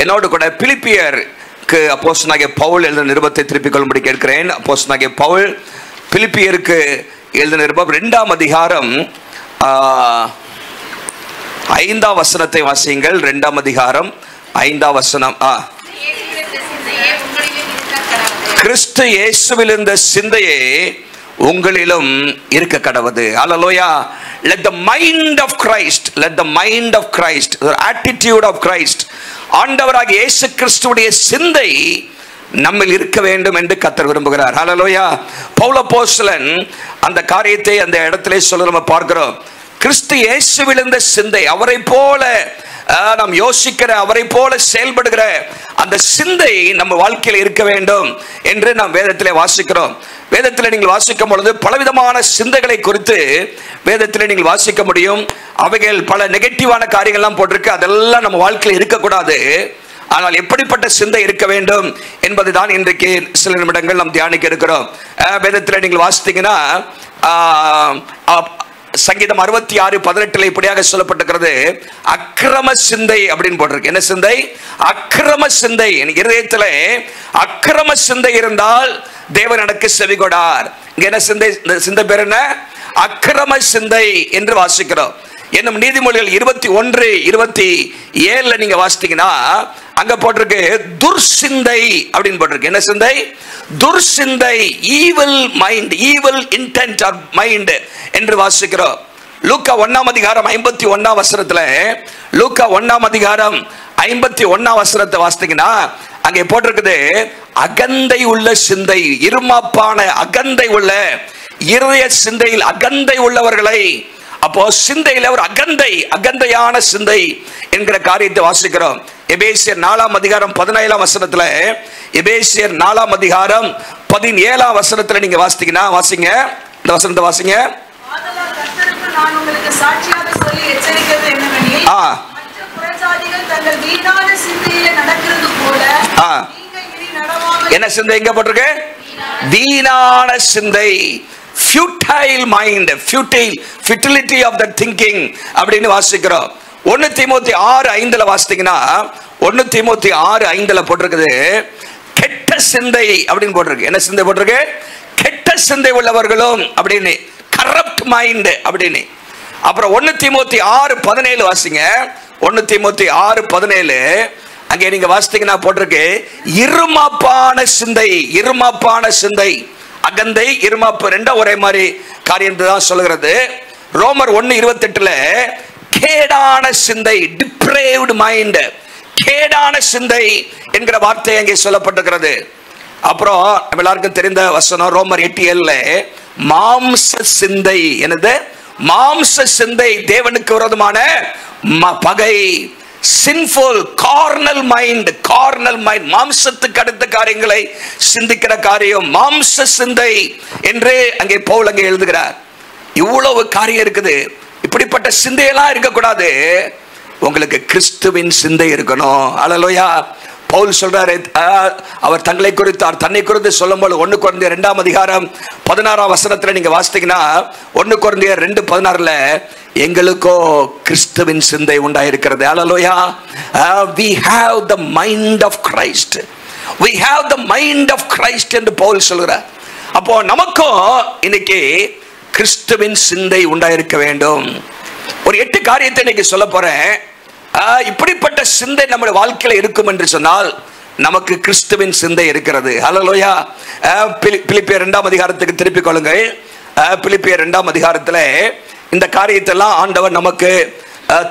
என்னோடு கூட பிலிப்பியருக்கு அப்போஸ்தலனாகிய பவுல் எழுதின நிருபத்தை திருப்பிக் கொள்ளும்படி கேட்கிறேன். அப்போஸ்தலனாகிய பவுல் பிலிப்பியருக்கு எழுதின நிருபம் 2ஆம் அதிகாரம் 5ஆம் வசனத்தை வாசியுங்கள். 2ஆம் அதிகாரம் 5ஆம் வசனம். கிறிஸ்து இயேசுவில் இருந்த சிந்தையே உங்களிலும் இருக்க கடவது. ஹல்லேலூயா. Let the mind of Christ, let the mind of Christ, the attitude of Christ, ஆண்டவராகிய இயேசு கிறிஸ்துவுடைய சிந்தை நம்மில் இருக்க வேண்டும் என்று கர்த்தர் விரும்புகிறார். ஹல்லேலூயா. பவுல் அப்போஸ்தலன் அந்த காரியத்தை அந்த இடத்திலே சொல்ல நம்ம பார்க்கிறோம். கிறிஸ்து இயேசுவில் இருந்த சிந்தை, அவரை போல நாம் யோசிக்கிற, அவரை போல செயல்படுகிற அந்த சிந்தை நம்ம வாழ்க்கையில் இருக்க வேண்டும் என்று நாம் வேதத்திலே வாசிக்கிறோம். வேதத்தில் நீங்கள் வாசிக்கும் பொழுது பலவிதமான சிந்தைகளை குறித்து வேதத்தில் நீங்கள் வாசிக்க முடியும். அவைகள் பல நெகட்டிவான காரியங்கள்லாம் போட்டிருக்கு. அதெல்லாம் நம்ம வாழ்க்கையில் இருக்கக்கூடாது. ஆனால் எப்படிப்பட்ட சிந்தை இருக்க வேண்டும் என்பது தான் இன்றைக்கு சில நிமிடங்கள் நாம் தியானிக்க இருக்கிறோம். வேதத்தில் நீங்கள் வாசித்தீங்கன்னா சங்கீதம் 66:18 இப்படியாக சொல்லப்பட்டிருக்கிறது, அக்கிரம சிந்தை அப்படின்னு போட்டிருக்கு. என்ன சிந்தை? அக்கிரம சிந்தை. இருதயத்தில் அக்கிரம சிந்தை இருந்தால் தேவன் எனக்கு செவிகொடார். இங்க என்ன சிந்தை? சிந்தை பேர் என்ன? அக்கிரம சிந்தை என்று வாசிக்கிறோம். என்னும் நீதிமொழிகள் 21:27 நீங்க வாசித்தீங்கன்னா அங்க போட்டிருக்கு துர்சிந்தை அப்படின்னு போட்டிருக்கு. என்ன சிந்தை? துர்சிந்தை, evil mind, evil intent of mind என்று வாசிக்கிறோம். லூக்கா 1ஆம் அதிகாரம் 51ஆம் வசனத்துல, லூக்கா 1ஆம் அதிகாரம் 51ஆம் வசனத்தை வாசித்தீங்கன்னா அங்கே போட்டிருக்குது அகந்தை உள்ள சிந்தை, இருமாப்பான அகந்தை உள்ள இருதய சிந்தையில் அகந்தை உள்ளவர்களை. அப்போ சிந்தையில் ஒரு அகந்தையான சிந்தை என்கிற காரியத்தை வாசிக்கிறோம். எபேசியர் 4ஆம் அதிகாரம் 17ஆம் வசனத்துல, எபேசியர் 4ஆம் அதிகாரம் 17ஆம் வசனத்துல நீங்க வாசித்தீங்கன்னா வாசிங்க, இந்த வசனத்தை வாசிங்க. நான் உங்களுக்கு சாட்சியாக சொல்லி எச்சரிக்கிறது என்னவெனில், மற்ற புறஜாதிகள் தங்கள் வீணான சிந்தையிலே நடக்கிறது போல நீங்கள் இனி நடவாமல். என்ன சிந்தை எங்க போட்டிருக்கு? வீணான சிந்தை, futile mind, futility of the thinking அப்படின்னு வாசிக்கிறோம். 1 தீமோத்தேயு 6:5 வாசித்தீங்கன்னா 1 தீமோத்தேயு 6:5 போட்டிருக்குது கெட்ட சிந்தை அப்படின்னு போட்டிருக்கு. என்ன சிந்தை போட்டிருக்கு? கெட்ட சிந்தை உள்ளவர்களும் அப்படின்னு, கரப்ட் மைண்ட் அப்படின்னு. அப்புறம் 1 தீமோத்தேயு 6:17 வாசிங்க. 1 தீமோத்தேயு 6:17 அங்கே நீங்க வாசித்தீங்கன்னா போட்டிருக்கு இருமாப்பான சிந்தை, இருமாப்பான சிந்தை. அகந்தை, இருமாப்பு ரெண்டும் ஒரே மாதிரி காரியத்தை தான் சொல்லுகிறது. ரோமர் 1:28 கேடான சிந்தை, டிப்ரேவ்ட் மைண்ட், கேடான சிந்தை என்கிற வார்த்தை அங்கே சொல்லப்பட்டிருக்கிறது. அப்புறம் எல்லாருக்கும் தெரிந்த வசனம் ரோமர் 8:7 மாம்ச சிந்தை. என்னது? மாம்ச சிந்தை, தேவனுக்கு விரோதமான பகை, sinful carnal mind, carnal mind, மாம்சத்துக்கு அடுத்த காரியங்களை சிந்திக்கிற காரியம் மாம்ச சிந்தை என்று அங்கே பவுல் அங்கே எழுதுகிறார். இவ்வளவு காரியம் இருக்குது. இப்படிப்பட்ட சிந்தையெல்லாம் இருக்கக்கூடாது. உங்களுக்கு கிறிஸ்துவின் சிந்தை இருக்கணும். அல்லேலூயா. பவுல் சொல்றாரு, அவர் தங்களை குறித்து தன்னை குறித்து சொல்லும்போது 1 கொரிந்தியர் 2ஆம் அதிகாரம் 16ஆம் வசனத்துல நீங்க வாசித்தீங்கன்னா 1 கொரிந்தியர் 2:16 எங்களுக்கோ கிறிஸ்துவின் சிந்தை உண்டாயிருக்கிறது. அல்லேலூயா. we have the mind of Christ, we have the mind of Christ என்று பவுல் சொல்றார். அப்போ நமக்கும் இன்னைக்கு கிறிஸ்துவின் சிந்தை உண்டாயிருக்க வேண்டும். ஒரு 8 காரியத்தை இன்னைக்கு சொல்ல போறேன். இப்படிப்பட்ட சிந்தை நம்முடைய வாழ்க்கையில இருக்கும் என்று சொன்னால் நமக்கு கிறிஸ்துவின் சிந்தை இருக்கிறது. ஹல்லேலூயா. பிலிப்பியர் 2ஆம் அதிகாரத்துக்கு திருப்பிக் கொள்ளுங்கள். பிலிப்பியர் 2ஆம் அதிகாரத்துல இந்த காரியத்தை எல்லாம் ஆண்டவர் நமக்கு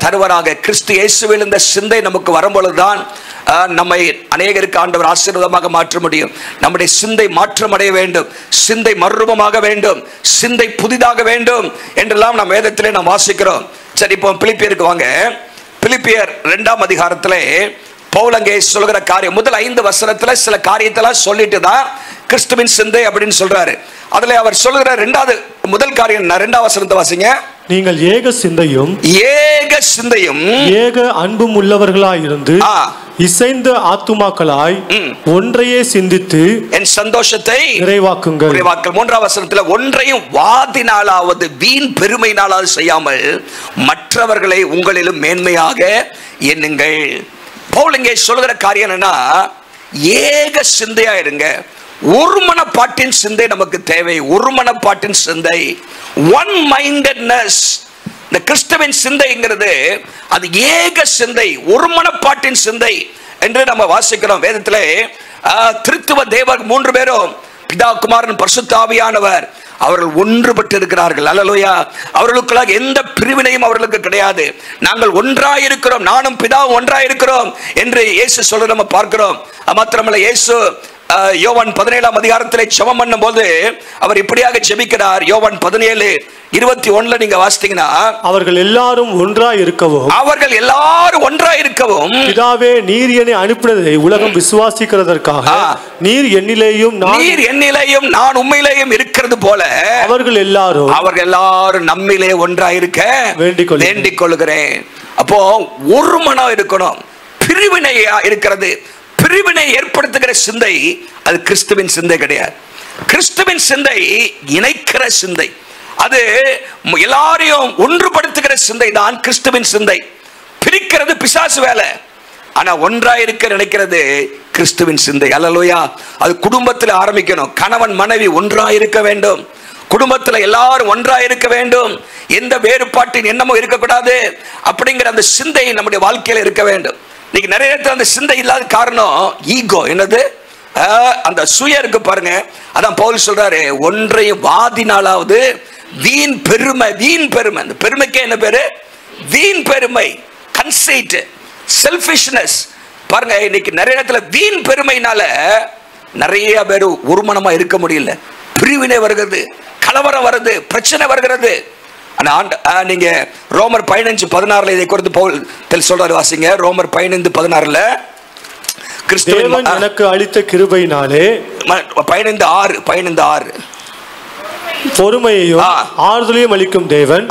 தருவராக. கிறிஸ்து இயேசுவில் இந்த சிந்தை நமக்கு வரும்பொழுதுதான் நம்மை அநேகருக்கு ஆண்டவர் ஆசீர்வாதமாக மாற்ற முடியும். நம்முடைய சிந்தை மாற்றம் அடைய வேண்டும், சிந்தை மறுரூபமாக வேண்டும், சிந்தை புதிதாக வேண்டும் என்றெல்லாம் நாம் வேதத்திலே நாம் வாசிக்கிறோம். சரி, இப்போ பிலிப்பியருக்கு வாங்க. பிலிப்பியர் 2ஆம் அதிகாரத்திலே பவுல் அங்கே சொல்கிற காரியம் முதல் 5 வசனத்துல சில காரியத்தெல்லாம் சொல்லிட்டு தான் கிறிஸ்துவின் சிந்தை அப்படின்னு சொல்றாரு. அதுல அவர் சொல்லுகிற முதல் காரியம் 2ஆம் வசனத்தை வாசிங்க. நீங்கள் ஏக சிந்தையும் ஏக அன்பும் உள்ளவர்களாய் இருந்து இசைந்த ஆத்துமாக்களாய் ஒன்றையே சிந்தித்து என் சந்தோஷத்தை நிறைவாக்குங்கள். 3ஆம் வசனத்துல ஒன்றையும் வாதினாலாவது வீண் பெருமையினாலாவது செய்யாமல் மற்றவர்களை உங்களிலும் மேன்மையாக எண்ணுங்கள். பவுல் இங்கே சொல்லுகிற காரியம் என்னன்னா, ஏக சிந்தையா இருங்க. ஒரு மனப்பாட்டின் சிந்தை நமக்கு தேவை. ஒரு மனப்பாட்டின் சிந்தை, ஒன் மைண்டட்னஸ். இந்த கிறிஸ்துவின் சிந்தைங்கிறது அது ஏக சிந்தை, ஒரு மனப்பாட்டின் சிந்தை என்று நம்ம வாசிக்கிறோம் வேதத்திலே. திருத்துவ தேவர் 3 பேரும், பிதா, குமாரன், பரிசுத்த ஆவியானவர், அவர்கள் ஒன்றுபட்டு இருக்கிறார்கள். அல்லேலூயா. அவர்களுக்குள்ளாக எந்த பிரிவினையும் அவர்களுக்கு கிடையாது. நாங்கள் ஒன்றாயிருக்கிறோம், நானும் பிதாவும் ஒன்றாயிருக்கிறோம் என்று இயேசு சொல்ல நம்ம பார்க்கிறோம். மாத்திரமல்ல, இயேசு யோவான் 17ஆம் அதிகாரத்திலே ஜெபம் பண்ணும் போது அவர் இப்படியாக ஜெபிக்கிறார். யோவான் 17:21 நீங்க வாசித்தீங்கன்னா, அவர்கள் எல்லாரும் ஒன்றாய் இருக்கவும், அவர்கள் எல்லாரும் ஒன்றாய் இருக்கவும், பிதாவே நீர் என்னை அனுப்பினதை உலகம் விசுவாசிக்கிறதற்காக நீர் என்னிலேயும் நான் உம்மிலேயும் இருக்கிறது போல அவர்கள் எல்லாரும் நம்மிலே ஒன்றாய் இருக்க வேண்டிக் கொள்கிறேன். அப்போ ஒரு மனம் இருக்கணும். பிரிவினையா இருக்கிறது, பிரிவினை ஏற்படுத்துகிற சிந்தை அது கிறிஸ்துவின் சிந்தை கிடையாது. கிறிஸ்துவின் சிந்தை இணைக்கிற சிந்தை, அது எல்லாரையும் ஒன்றுபடுத்துகிற சிந்தை தான் கிறிஸ்துவின் சிந்தை. பிரிக்கிறது பிசாசு வேலை, ஆனா ஒன்றாயிருக்க நினைக்கிறது கிறிஸ்துவின் சிந்தை. அல்லேலூயா. அது குடும்பத்தில் ஆரம்பிக்கணும். கணவன் மனைவி ஒன்றாயிருக்க வேண்டும், குடும்பத்தில் எல்லாரும் ஒன்றாயிருக்க வேண்டும், எந்த வேறுபாட்டின் எண்ணமும் இருக்கக்கூடாது அப்படிங்கிற அந்த சிந்தை நம்முடைய வாழ்க்கையில் இருக்க வேண்டும். இன்னைக்கு நிறைய இடத்துல அந்த சிந்தை இல்லாத காரணம் ஈகோ. என்னது? அந்த சுய இருக்கு பாருங்க. அதான் பவுல் சொல்றாரு, ஒன்றையும் வாதினாலாவது வீண் பெருமை. வீண் பெருமை, அந்த பெருமைக்கே என்ன பேரு? வீண் பெருமை, கன்சைட், செல்ஃபிஷ்னஸ். பாருங்க, இன்னைக்கு நிறைய இடத்துல வீண் பெருமைனால நிறைய பேர் ஒரு மனமா இருக்க முடியல. பிரிவினை வருகிறது, கலவரம் வருது, பிரச்சனை வருகிறது. நீங்க ரோமர் 15:16 இதை குறித்து பவுல் சொல்றாரு. வாசிங்க ரோமர் 15:16. கிறிஸ்துவின் எனக்கு அளித்த கிருபையினாலே 15:6 பொறுமையையும் ஆறுதலையும் அளிக்கும் தேவன்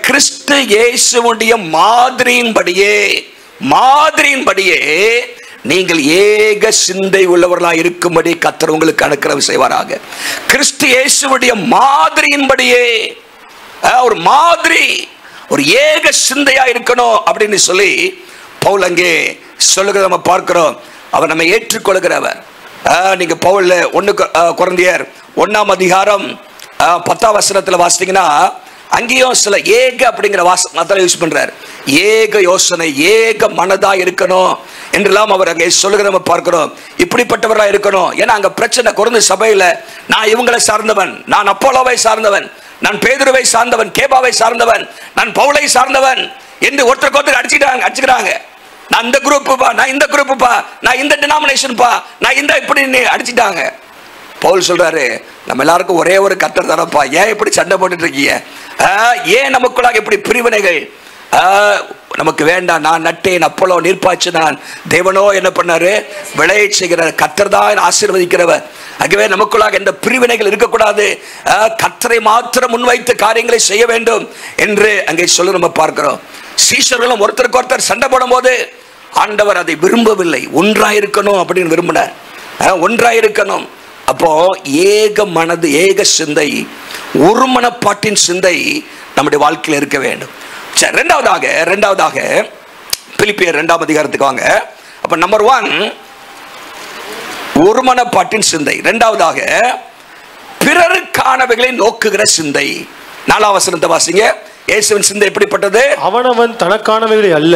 கிறிஸ்து இயேசுவுடைய மாதிரியின்படியே நீங்கள் ஏக சிந்தை உள்ளவர்களாக இருக்கும்படி கர்த்தர் உங்களுக்கு அனுக்கிரகம் செய்வாராக. கிறிஸ்து இயேசுவுடைய மாதிரியின்படியே, ஒரு மாதிரி, ஒரு ஏக சிந்தையா இருக்கணும் அப்படின்னு சொல்லி பவுல் அங்கே சொல்லுகிறத நம்ம பார்க்கிறோம். அவர் நம்ம ஏற்றுக்கொள்கிறவர். நீங்க பவுல் 1 கொரிந்தியர் 1ஆம் அதிகாரம் 10ஆம் வசனத்துல வாசித்தீங்கன்னா, அங்கேயும் சில ஏக அப்படிங்கிற வாசனை யூஸ் பண்றார். ஏக யோசனை, ஏக மனதா இருக்கணும் என்றெல்லாம் அவர் அங்கே சொல்லுகிற நம்ம பார்க்கிறோம். இப்படிப்பட்டவர்களா இருக்கணும். ஏன்னா அங்க பிரச்சனை. கொரிந்து சபையில நான் இவங்களை சார்ந்தவன், நான் அப்போலோவை சார்ந்தவன், நான் பேதுருவை சார்ந்தவன், கேபாவை சார்ந்தவன், நான் பவுலை சார்ந்தவன் என்று ஒருத்தருக்கு ஒருத்தர் அடிச்சுக்கிறாங்க. நான் இந்த குரூப்புப்பா, நான் இந்த குரூப்புப்பா, நான் இந்த டினாமினேஷன்ப்பா, நான் இந்த இப்படி அடிச்சுட்டாங்க. பவுல் சொல்றாரு, நம்ம எல்லாருக்கும் ஒரே ஒரு கர்த்தர் தானப்பா, ஏன் இப்படி சண்டை போட்டுட்டு இருக்கீங்க? ஏன் நமக்குள்ளாக இப்படி பிரிவினைகள்? நமக்கு வேண்டாம். நான் நட்டேன், அப்போலோ நீர்ப்பாய்ச்சினான், தேவனோ என்ன பண்ணாரு? விளைய செய்கிறார். கர்த்தர் தான் ஆசீர்வதிக்கிறவர். ஆகவே நமக்குள்ளாக எந்த பிரிவினைகள் இருக்கக்கூடாது. கர்த்தரை மாத்திரம் முன்வைத்து காரியங்களை செய்ய வேண்டும் என்று அங்கே சொல்ல நம்ம பார்க்கிறோம். சீஷர்களும் ஒருத்தருக்கு ஒருத்தர் சண்டை போடும் போது ஆண்டவர் அதை விரும்பவில்லை. ஒன்றாயிருக்கணும் அப்படின்னு விரும்பினார். ஒன்றாயிருக்கணும். அப்போ ஏக மனது, ஏக சிந்தை, ஒரு மனப்பாட்டின் சிந்தை நம்முடைய வாழ்க்கையில் இருக்க வேண்டும். சரி, ரெண்டாவதாக பிலிப்பியர் 2ஆம் அதிகாரத்துக்கு வாங்க. அப்ப நம்பர் 1 ஒரு மனப்பாட்டின் சிந்தை. இரண்டாவதாக பிறருக்கானவைகளை நோக்குகிற சிந்தை. 4ஆம் வசனத்தை வாசிங்க. இயேசுவின் சிந்தை எப்படிப்பட்டது? அவனவன் தனக்கானவைகளை அல்ல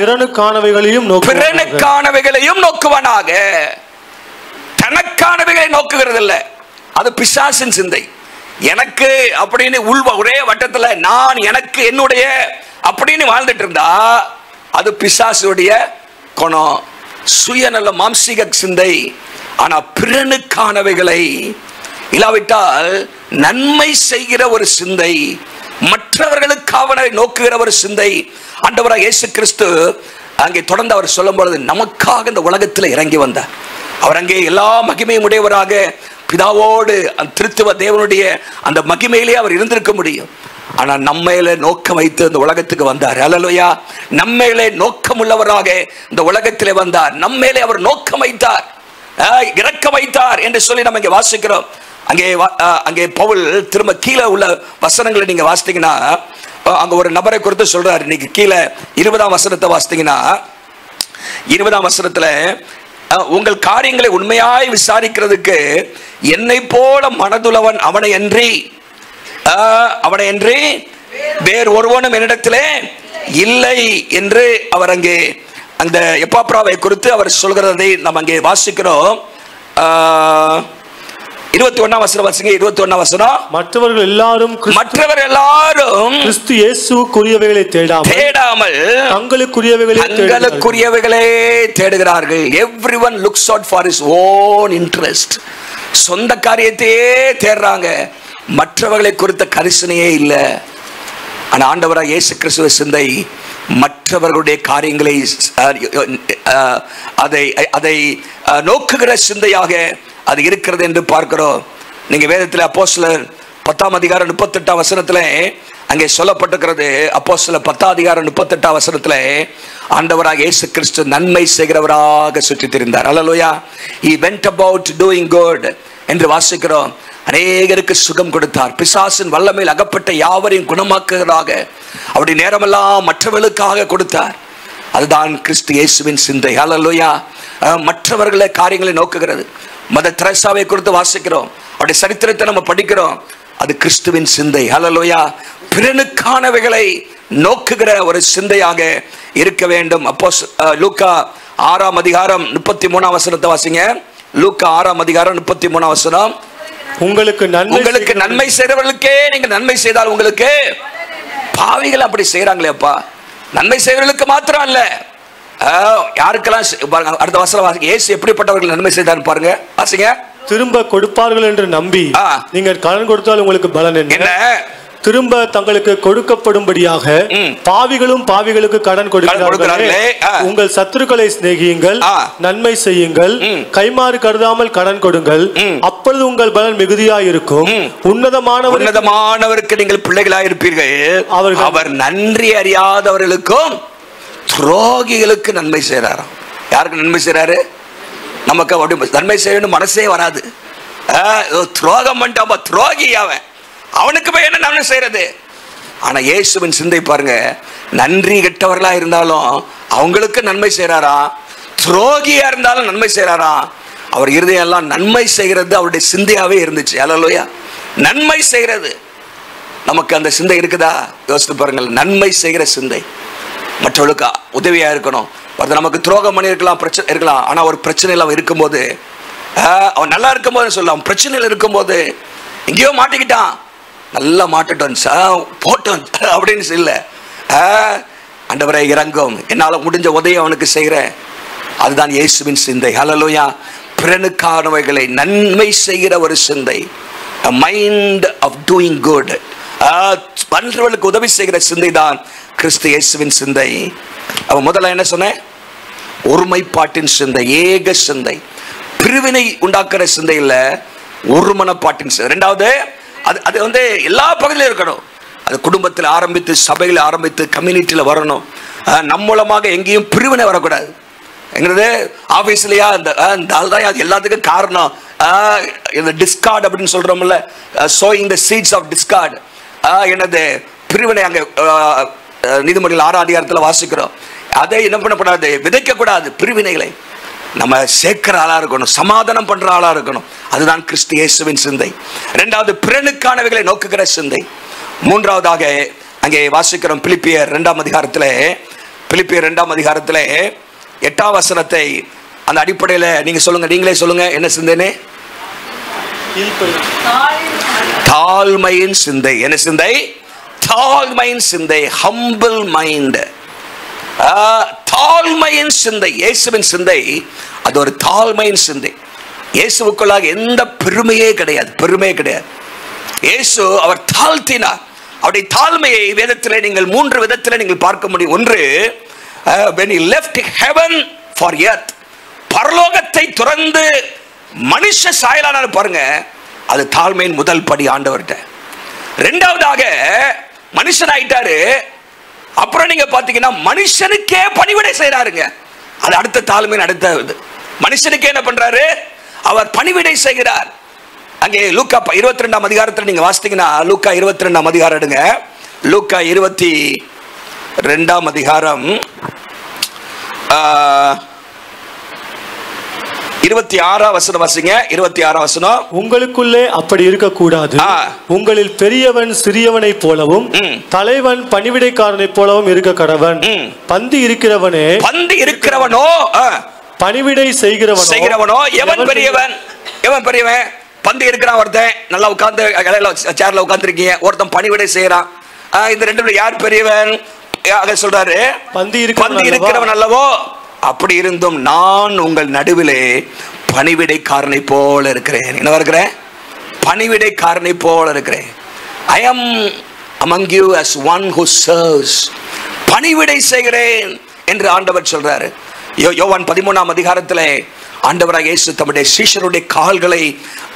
பிறனுக்கானவைகளையும் நோக்குவானாக. தனக்கானவைகளை நோக்குகிறது இல்ல, அது பிசாசின் சிந்தை. எனக்கு அப்படின்னு ஒரே வட்டத்துல நான், எனக்கு, என்னுடைய அப்படின்னு வாழ்ந்துட்டு இருந்தா அது பிசாசுடைய குணம், சுயநல மாம்சீக சிந்தை. ஆனா பிறனுக்கானவைகளை இல்லாவிட்டால் நன்மை செய்கிற ஒரு சிந்தை, மற்றவர்களுக்காக நோக்குகிற ஒரு சிந்தை. ஆண்டவராக இயேசு கிறிஸ்து அங்கே தொடர்ந்து அவர் சொல்லும் பொழுது நமக்காக இந்த உலகத்தில் இறங்கி வந்தார். அவர் அங்கே எல்லா மகிமையும் உடையவராக பிதாவோடு அந்த திருத்துவ தேவனுடைய அந்த மகிமையிலே அவர் இருந்திருக்க முடியும். ஆனா நம்மையில நோக்கம் வைத்து இந்த உலகத்துக்கு வந்தார். அல்லேலூயா. நம்மையிலே நோக்கம் உள்ளவராக இந்த உலகத்திலே வந்தார். நம்மையிலே அவர் நோக்கம் வைத்தார், இறக்க வைத்தார் என்று சொல்லி நம்ம இங்கே வாசிக்கிறோம். அங்கே பவுல் திரும்ப கீழே உள்ள வசனங்களை நீங்க வாசித்தீங்கன்னா அங்க ஒரு நபரை குறித்து சொல்றாரு. இன்னைக்கு கீழே 20ஆம் வசனத்தை வாசித்தீங்கன்னா 20ஆம் வசனத்துல உங்கள் காரியங்களை உண்மையாய் விசாரிக்கிறதுக்கு என்னை போல மனதுள்ளவன் அவனை அன்றி வேறு ஒருவனும் என்னிடத்திலே இல்லை என்று அவர் அங்கே அந்த எப்பாப்ராவை குறித்து அவர் சொல்கிறதை நாம் அங்கே வாசிக்கிறோம். 21ஆம் வசனம் வாசிங்க. 21ஆம் வசனம். மற்றவர்கள் எல்லாரும் கிறிஸ்து இயேசுவுக்குரியவைகளை தேடாமல் தங்களுக்குரியவைகளே தேடுகிறார்கள். everyone looks out for his own interest. சொந்த காரியத்தையே தேடுறாங்க, மற்றவர்களை குறித்த கரிசனையே இல்லை. ஆனா ஆண்டவராக இயேசு கிறிஸ்துவ சிந்தை மற்றவர்களுடைய காரியங்களை அதை நோக்குகிற சிந்தையாக அது இருக்கிறது என்று பார்க்கிறோம். நீங்க வேதத்தில் அப்போஸ்தலர் 10ஆம் அதிகாரம் 38ஆம் வசனத்துல அங்கே சொல்லப்பட்டிருக்கிறது. அப்போஸ்தலர் 10ஆம் அதிகாரம் 38ஆம் வசனத்துல ஆண்டவராக இயேசு கிறிஸ்து நன்மை செய்கிறவராக சுற்றித் திரிந்தார். அல்லேலூயா. he went about doing good என்று வாசிக்கிறோம். அநேகருக்கு சுகம் கொடுத்தார். பிசாசின் வல்லமையில் அகப்பட்ட யாவரையும் குணமாக்குகிறாக அவருடைய நேரமெல்லாம் மற்றவர்களுக்காக கொடுத்தார். அதுதான் கிறிஸ்து இயேசுவின் சிந்தை. அல்லேலூயா. மற்றவர்களை காரியங்களை நோக்குகிறது. மதர் தெரேசாவை குறித்து வாசிக்கிறோம், அவருடைய சரித்திரத்தை நம்ம படிக்கிறோம். அது கிறிஸ்துவின் சிந்தை. அல்லேலூயா. பிறனுக்கானவைகளை நோக்குகிற ஒரு சிந்தையாக இருக்க வேண்டும். அப்போ லூக்கா 6ஆம் அதிகாரம் 33ஆம் வசனத்தை வாசிங்க. லூக்கா 6ஆம் அதிகாரம் 33ஆம் வசனம். உங்களுக்கு நன்மை செய்கிறவர்களுக்கே நீங்க நன்மை செய்தால் உங்களுக்கு பாவிகள் அப்படி செய்யறாங்களே அப்பா. நன்மை செய்கிறவர்களுக்கு மாத்திரம் அல்ல, யாருக்கெல்லாம் அடுத்த வசனம் வாசிங்க. இயேசு எப்படிப்பட்டவர்கள் நன்மை செய்தார் பாருங்க, வாசிங்க. திரும்ப கொடுப்பார்கள் என்று நம்பி நீங்கள் கடன் கொடுத்தால் உங்களுக்கு பலன் என்ன? திரும்ப தங்களுக்கு கொடுக்கப்படும்படியாக பாவிகளுக்கு கடன் கொடுக்கிறார்களே. உங்கள் சத்துருக்களை சிநேகியுங்கள், நன்மை செய்யுங்கள், கைமாறு கருதாமல் கடன் கொடுங்கள், அப்பொழுது உங்கள் பலன் மிகுதியாய் இருக்கும். உன்னதமானவருக்கு நீங்கள் பிள்ளைகளாய் இருப்பீர்கள். அவர் நன்றி அறியாதவர்களுக்கும் துரோகிகளுக்கு நன்மை செய்யறாராம். யாருக்கு நன்மை செய்யறாரு? நமக்கு அப்படி நன்மை செய்யணும் மனசே வராது. துரோகம் பண்ணிட்டு துரோகி அவனுக்கு போய் என்ன நன்மை செய்யறது? ஆனா இயேசுவின் சிந்தை பாருங்க, நன்றி கெட்டவர்களா இருந்தாலும் அவங்களுக்கு நன்மை செய்யறாராம், துரோகியா இருந்தாலும் நன்மை செய்யறாராம். அவர் இருதயம் எல்லாம் நன்மை செய்கிறது அவருடைய சிந்தையாவே இருந்துச்சு. அல்லேலூயா. நன்மை செய்கிறது நமக்கு அந்த சிந்தை இருக்குதா? யோசித்து பாருங்கள். நன்மை செய்கிற சிந்தை, மற்றவர்களுக்கு உதவியா இருக்கணும். நமக்கு துரோகம் பண்ணி இருக்கலாம், பிரச்சனை இருக்கலாம். ஆனா ஒரு பிரச்சனையில் அவன் இருக்கும்போது, அவன் நல்லா இருக்கும்போது சொல்லலாம், பிரச்சனையில் இருக்கும்போது எங்கேயோ மாட்டிக்கிட்டான், நல்லா மாட்டட்டும் போட்டோம் அப்படின்னு சொல்ல, ஆண்டவரே இறங்கும், என்னால் முடிஞ்ச உதவி அவனுக்கு செய்கிறேன். அதுதான் இயேசுவின் சிந்தை. அல்லேலூயா. பிறனுக்கானவைகளை நன்மை செய்கிற ஒரு சிந்தை, மைண்ட் ஆஃப் டூயிங் குட், மற்றவர்களுக்கு உதவி செய்கிற சிந்தை தான் கிறிஸ்து இயேசுவின் சிந்தை. அவன் முதல்ல என்ன சொன்ன? ஒருமைப்பாட்டின் சிந்தை, ஏக சிந்தை, பிரிவினை உண்டாக்குற சிந்தை இல்ல, ஒருமனப்பாட்டின் சிந்தை. ரெண்டாவது, அது வந்து எல்லா பகுதியிலும் இருக்கணும். அது குடும்பத்தில் ஆரம்பித்து, சபையில் ஆரம்பித்து, கம்யூனிட்டியில் வரணும். நம் மூலமாக எங்கேயும் பிரிவினை வரக்கூடாது. எங்கிறது ஆஃபீஸ்லையா அந்த அதுதான் அது எல்லாத்துக்கும் காரணம். இந்த டிஸ்கார்ட் அப்படின்னு சொல்றோம்ல, showing the seeds of discord, என்னது பிரிவினை. அங்கே நீதிமொழிகள் 6ஆம் அதிகாரத்தில் வாசிக்கிறோம். அதை என்ன பண்ணக்கூடாது? விதைக்கக்கூடாது. பிரிவினைகளை நம்ம சேர்க்கிற ஆளா இருக்கணும், சமாதானம் பண்ற ஆளா இருக்கணும். அதுதான் கிறிஸ்து இயேசுவின் சிந்தை. இரண்டாவது, பிறனுக்கானவைகளை நோக்குகிற சிந்தை. மூன்றாவதாக அங்கே வாசிக்கிறோம் பிலிப்பியர் 2ஆம் அதிகாரத்தில், பிலிப்பியர் 2ஆம் அதிகாரத்தில் 8ஆம் வசனத்தை அந்த அடிப்படையில் நீங்க சொல்லுங்க, நீங்களே சொல்லுங்க, என்ன சிந்தைன்னு? தாழ்மையின் சிந்தை. என்ன சிந்தை? தாழ்மையின் சிந்தை, ஹம்பிள் மைண்ட். தாழ்மையின் சிந்தை, இயேசுவின் சிந்தை அது ஒரு தாழ்மையின் சிந்தை. இயேசுவுக்குள்ளாக எந்த பெருமையே கிடையாது, பெருமையே கிடையாது. இயேசு அவர் தாழ்த்தினார். அவருடைய தாழ்மையை வேதத்தில் நீங்கள் 3 விதத்தில் நீங்கள் பார்க்க முடியும். ஒன்று, when he left heaven for earth, பரலோகத்தை துறந்து மனுஷ சாயலான பாருங்க, அது தாழ்மையின் முதல் படி ஆண்டவர்கிட்ட. இரண்டாவதாக மனுஷன் ஆயிட்டாரு, அப்புறம் நீங்க பாத்தீங்கன்னா மனுஷனுக்கே பணிவிடை செய்யறாருங்க. அது அடுத்த தாழ்மையின் அடுத்த இது. மனுஷனுக்கே என்ன பண்றாரு? அவர் பணிவிடை செய்கிறார். அங்கே லூக்கா 22ஆம் அதிகாரத்தில் நீங்க வாசித்தீங்கன்னா, லூக்கா 22ஆம் அதிகாரம் எடுங்க. லூக்கா 22 அதிகாரம் 26 வசனம் வாசிங்க. 26 வசனம். உங்களுக்குள்ளே அப்படி இருக்கக்கூடாது. உங்களில் பெரியவன் சிறியவனை போலவும் தலைவன் பணிவிடைக்காரனை போலவும் இருக்க கடவன். பந்தி இருக்கிறவனோ பணிவிடை செய்கிறவனோ. எவன் பெரியவன்? பந்தி இருக்கிறான் ஒருத்தன், நல்லா உட்கார்ந்து சேர்ல உட்கார்ந்துருக்கீங்க, ஒருத்தன் பணிவிடை செய்யறான். இந்த ரெண்டு யார் பெரியவன் சொல்றாரு? பந்தி இருக்கிறவன் அல்லவோ. அப்படி இருந்தும் நான் உங்கள் நடுவிலே பணிவிடைக்காரனை போல இருக்கிறேன். என்ன இருக்கிறேன்? பணிவிடைக்காரனை போல இருக்கிறேன். I am among you as one who serves. பணிவிடை செய்கிறேன் என்று ஆண்டவர் சொல்றாரு. யோவான் 13 அதிகாரத்திலே ஆண்டவராக இயேசு தம்முடைய சீஷருடைய கால்களை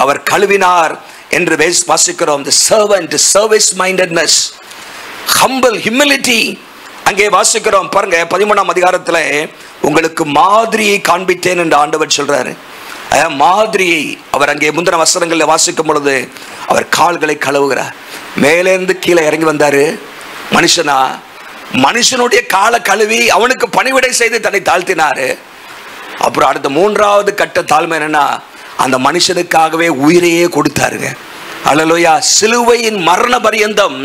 அவர் கழுவினார் என்று வாசிக்கிறோம். The servant, service mindedness, humble humility அங்கே வாசிக்கிறோம். பாருங்க 13 அதிகாரத்துல உங்களுக்கு மாதிரியை காண்பித்தேன் என்று ஆண்டவர் சொல்றாரு. மாதிரியை அவர் அங்கே முந்தின வசனங்களில் வாசிக்கும் பொழுது அவர் கால்களை கழுவுகிறார். மேலேருந்து கீழே இறங்கி வந்தாரு. மனுஷனுடைய காலை கழுவி அவனுக்கு பணிவிடை செய்து தன்னை தாழ்த்தினாரு. அப்புறம் அடுத்த 3வது கட்ட தாழ்மை என்னன்னா, அந்த மனுஷனுக்காகவே உயிரையே கொடுத்தாருங்க. அல்லேலூயா. சிலுவையின் மரண பரியந்தம்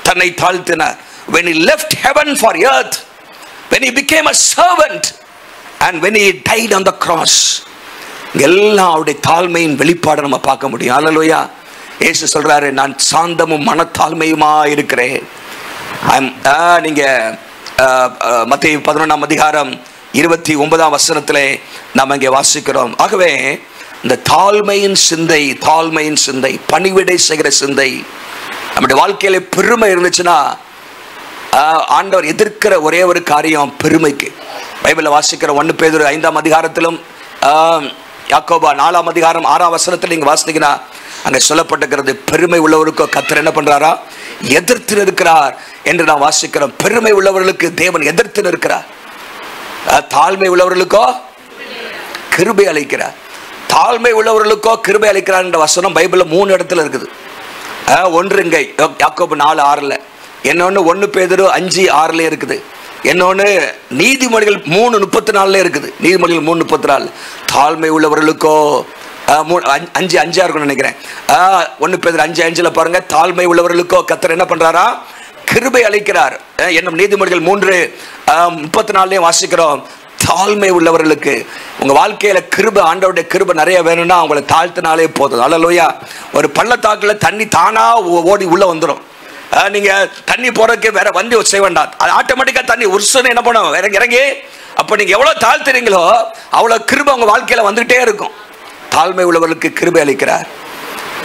தன்னை தாழ்த்தினார். When he left heaven for earth, when he became a servant, and when he died on the cross, எல்லாம் அவருடைய தாழ்மையின் வெளிப்பாடு நம்ம பார்க்க முடியும். அல்லேலூயா. இயேசு சொல்றாரு, நான் சாந்தமும் மனத்தாழ்மையுமா இருக்கிறேன். நீங்க மத்தேயு 11 அதிகாரம் 29 வசனத்திலே நாம் இங்கே வாசிக்கிறோம். ஆகவே இந்த தாழ்மையின் சிந்தை, பணிவிடை செய்கிற சிந்தை நம்முடைய வாழ்க்கையில பெருமை இருந்துச்சுன்னா, ஆண்டவர் எதிர்க்கிற ஒரே ஒரு காரியம் பெருமைக்கு. பைபிளில் வாசிக்கிற 1 பேதுரு 5 அதிகாரத்திலும் யாக்கோபா 4 அதிகாரம் 6 வசனத்தில் நீங்க வாசித்தீங்கன்னா அங்கே சொல்லப்பட்டிருக்கிறது, பெருமை உள்ளவருக்கோ கர்த்தர் என்ன பண்றாரா? எதிர்த்து நிற்கிறார் என்று நாம் வாசிக்கிறோம். பெருமை உள்ளவர்களுக்கு தேவன் எதிர்த்து நிற்கிறார். தாழ்மை உள்ளவர்களுக்கோ கிருபை அளிக்கிறார். தாழ்மை உள்ளவர்களுக்கோ கிருபை அளிக்கிறார் என்ற வசனம் பைபிளில் 3 இடத்துல இருக்குது. ஒன்று இங்கே யாக்கோபு 4:6, இன்னொன்று 1 பேதுரு 5:6 இருக்குது, இன்னொன்று நீதிமொழிகள் 3:34 இருக்குது. நீதிமொழிகள் 3:34 தாழ்மை உள்ளவர்களுக்கோ 5:5 இருக்குன்னு நினைக்கிறேன். 1 பேதுரு 5:5 பாருங்க, தாழ்மை உள்ளவர்களுக்கோ கர்த்தர் என்ன பண்றாரா? கிருபை அளிக்கிறார். என்னும் நீதிமொழிகள் 3:34 வாசிக்கிறோம். தாழ்மை உள்ளவர்களுக்கு உங்க வாழ்க்கையில கிருபை, ஆண்டவருடைய கிருபை நிறைய வேணும்னா அவங்களை தாழ்த்தினாலே போதும். அல்லேலூயா. ஒரு பள்ளத்தாக்குல தண்ணி தானா ஓடி உள்ள வந்துடும். நீங்க தண்ணி போறதுக்கு வேற வந்து செய்ய வேண்டாம், அது ஆட்டோமேட்டிக்கா தண்ணி உருசுன்னு என்ன பண்ணும், இறங்கி. அப்ப நீங்க எவ்வளவு தாழ்த்துறீங்களோ அவ்வளவு கிருபை உங்க வாழ்க்கையில வந்துட்டே இருக்கும். தாழ்மை உள்ளவர்களுக்கு கிருபை அளிக்கிறார்.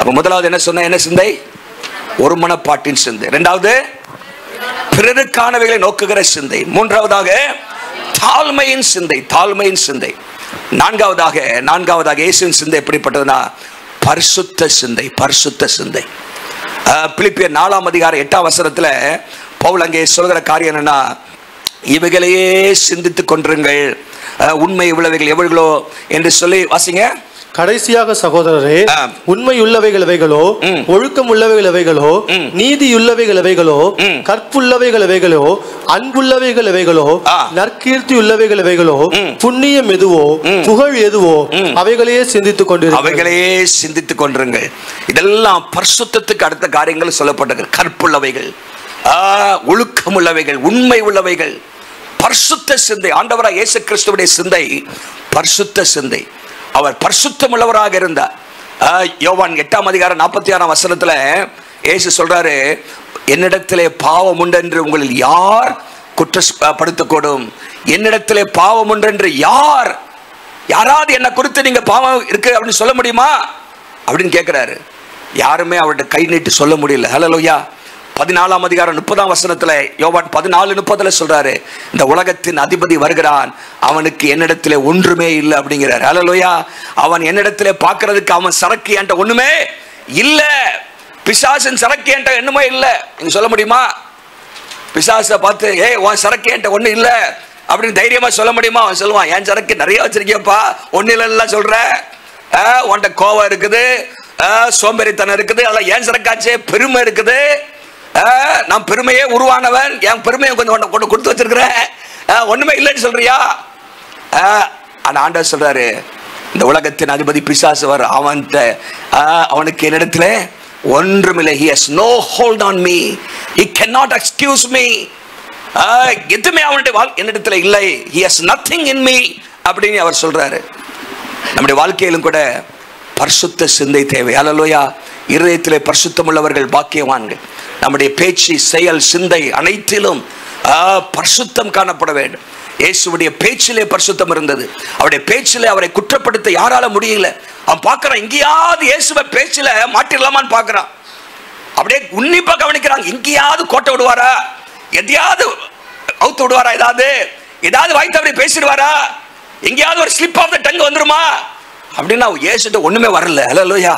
அப்ப முதலாவது என்ன சொன்ன? என்ன சிந்தை? ஒரு மனப்பாட்டின் சிந்தை. இரண்டாவது பிறருக்கானவைகளை நோக்குகிற சிந்தை. மூன்றாவதாக தாழ்மையின் சிந்தை. நான்காவதாக இயேசுவின் சிந்தை எப்படிப்பட்டதுன்னா பரிசுத்த சிந்தை. பிலிப்பியர் 4 அதிகாரம் 8 வசனத்துல பவுல் அங்கே சொல்கிற காரியம் என்னன்னா, இவைகளையே சிந்தித்துக் கொண்டிருங்கள், உண்மை உள்ளவைகள் எவைகளோ என்று சொல்லி வாசிங்க. கடைசியாக சகோதரரே, உண்மை உள்ளவைகள் எவைகளோ, ஒழுக்கம் உள்ளவைகள் எவைகளோ, நீதி உள்ளவைகள் எவைகளோ, கற்புள்ளவைகள் எவைகளோ, அன்புள்ளவைகள் எவைகளோ, நற்கீர்த்தி உள்ளவைகள் எவைகளோ, புண்ணியம் எதுவோ, புகழ் எதுவோ, அவைகளையே சிந்தித்துக் கொண்டிருங்கள். இதெல்லாம் பரிசுத்தத்துக்கு அடுத்த காரியங்கள் சொல்லப்பட்டது. கற்புள்ளவைகள், ஒழுக்கம் உள்ளவைகள், உண்மை உள்ளவைகள், பரிசுத்த சிந்தை. ஆண்டவராக இயேசு கிறிஸ்துவுடைய சிந்தை பரிசுத்த சிந்தை. அவர் பரிசுத்தம் உள்ளவராக இருந்தார். யோவான் 8 அதிகாரம் 46 வசனத்துல இயேசு சொல்றாரு, என்னிடத்திலே பாவம் உண்டு என்று உங்களில் யார் குற்றப்படுத்தக்கூடும்? என்னிடத்திலே பாவம் உண்டு என்று யாராவது என்ன குறித்து நீங்க பாவம் இருக்கு அப்படின்னு சொல்ல முடியுமா அப்படின்னு கேட்கிறாரு. யாருமே அவருடைய கை நீட்டு சொல்ல முடியல. ஹல்லேலூயா. 14 அதிகாரம் 30 வசனத்துல யோவான் 14:30 சொல்றாரு, இந்த உலகத்தின் அதிபதி வருகிறான், அவனுக்கு என்னிடத்திலே ஒன்றுமே இல்லை அப்படிங்கிறார். ஹல்லேலூயா. அவன் என்னிடத்திலே பார்க்கிறதுக்கு அவன் சரக்கு என்கிட்ட ஒண்ணுமே இல்ல. பிசாசின் சரக்கு என்கிட்ட என்னமே இல்லை. நீங்க சொல்ல முடியுமா? பிசாசை பார்த்து உன் சரக்கு என்கிட்ட ஒண்ணு இல்லை அப்படின்னு தைரியமா சொல்ல முடியுமா? அவன் சொல்லுவான், என் சரக்கு நிறைய வச்சிருக்கியப்பா, ஒண்ணு இல்லைன்னா சொல்ற. உன்கிட்ட கோவம் இருக்குது, சோம்பேறித்தனம் இருக்குது, அதெல்லாம் ஏன் சரக்காச்சே, பெருமை இருக்குது. நான் பெருமையே உருவானவன், என் பெருமையை கொஞ்சம் கொண்டு கொடுத்து வச்சிருக்கிறேன், ஒண்ணுமே இல்லைன்னு சொல்றியா? ஆனா ஆண்டவர் சொல்றாரு, இந்த உலகத்தின் அதிபதி பிசாசு அவனுக்கு என்னிடத்துல ஒன்றுமில்லை. he has no hold on me, he cannot excuse me. எதுவுமே அவனுடைய என்னிடத்துல இல்லை. he has nothing in me அப்படின்னு அவர் சொல்றாரு. நம்முடைய வாழ்க்கையிலும் கூட பரிசுத்த சிந்தை தேவை. அல்லேலூயா. இருதயத்திலே பரிசுத்தம் உள்ளவர்கள் பாக்கியவான்கள். நம்முடைய பேச்சு, செயல், சிந்தை அனைத்திலும் பரிசுத்தம் காணப்பட வேண்டும். இயேசுவுடைய பேச்சிலே பரிசுத்தம் இருந்தது. அவருடைய பேச்சிலே அவரை குற்றப்படுத்த யாரால முடியல. அவன் பார்க்கறான், எங்கேயாவது இயேசுவை பேச்சில மாட்டிடலாமான்னு பார்க்கறான். அப்படியே உன்னிப்பா கவனிக்கிறாங்க, எங்கேயாவது கோட்டை விடுவாரா, எதையாவது அவுத்து விடுவாரா, ஏதாவது வாய்த்து அப்படி பேசிடுவாரா, எங்கேயாவது ஒரு ஸ்லிப் ஆஃப் த டங் வந்துருமா அப்படின்னா இயேசுட்ட ஒண்ணுமே வரல. அல்லேலூயா.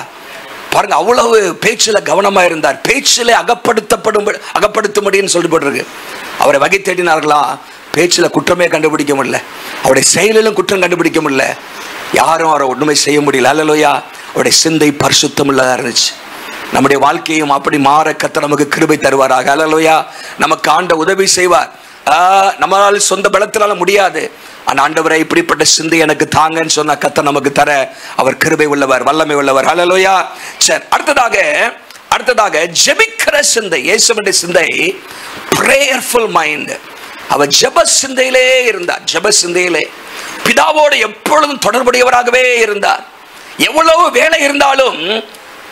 பாருங்க, அவ்வளவு பேச்சில கவனமா இருந்தார். பேச்சிலே அகப்படுத்தும்படின்னு சொல்லி போட்டிருக்கு. அவரை வகை தேடினார்களா, பேச்சில குற்றமே கண்டுபிடிக்க முடியல, அவருடைய செயலிலும் குற்றம் கண்டுபிடிக்க முடியல, யாரும் அவரை ஒண்ணுமே செய்ய முடியல. அல்லேலூயா. அவருடைய சிந்தை பரிசுத்தம் உள்ளதா இருந்துச்சு. நம்முடைய வாழ்க்கையும் அப்படி மாற கர்த்தர் நமக்கு கிருபை தருவாராக. அல்லேலூயா. நமக்கு ஆண்ட உதவி செய்வார். நம்மளால சொந்த பலத்தினால முடியாது. ஆண்டவரே, இப்படிப்பட்ட சிந்தை எனக்கு தாங்கன்னு சொன்ன கர்த்தர் நமக்கு தர அவர் கிருபை உள்ளவர், வல்லமை உள்ளவர். அல்லேலூயா. சரி, அடுத்ததாக ஜெபிக்கிற சிந்தை. இயேசுவின் சிந்தை பிரேயர்ஃபுல் மைண்ட். அவர் ஜெப சிந்தையிலே இருந்தார். ஜெப சிந்தையிலே பிதாவோடு எப்பொழுதும் தொடர்புடையவராகவே இருந்தார். எவ்வளவு வேலை இருந்தாலும்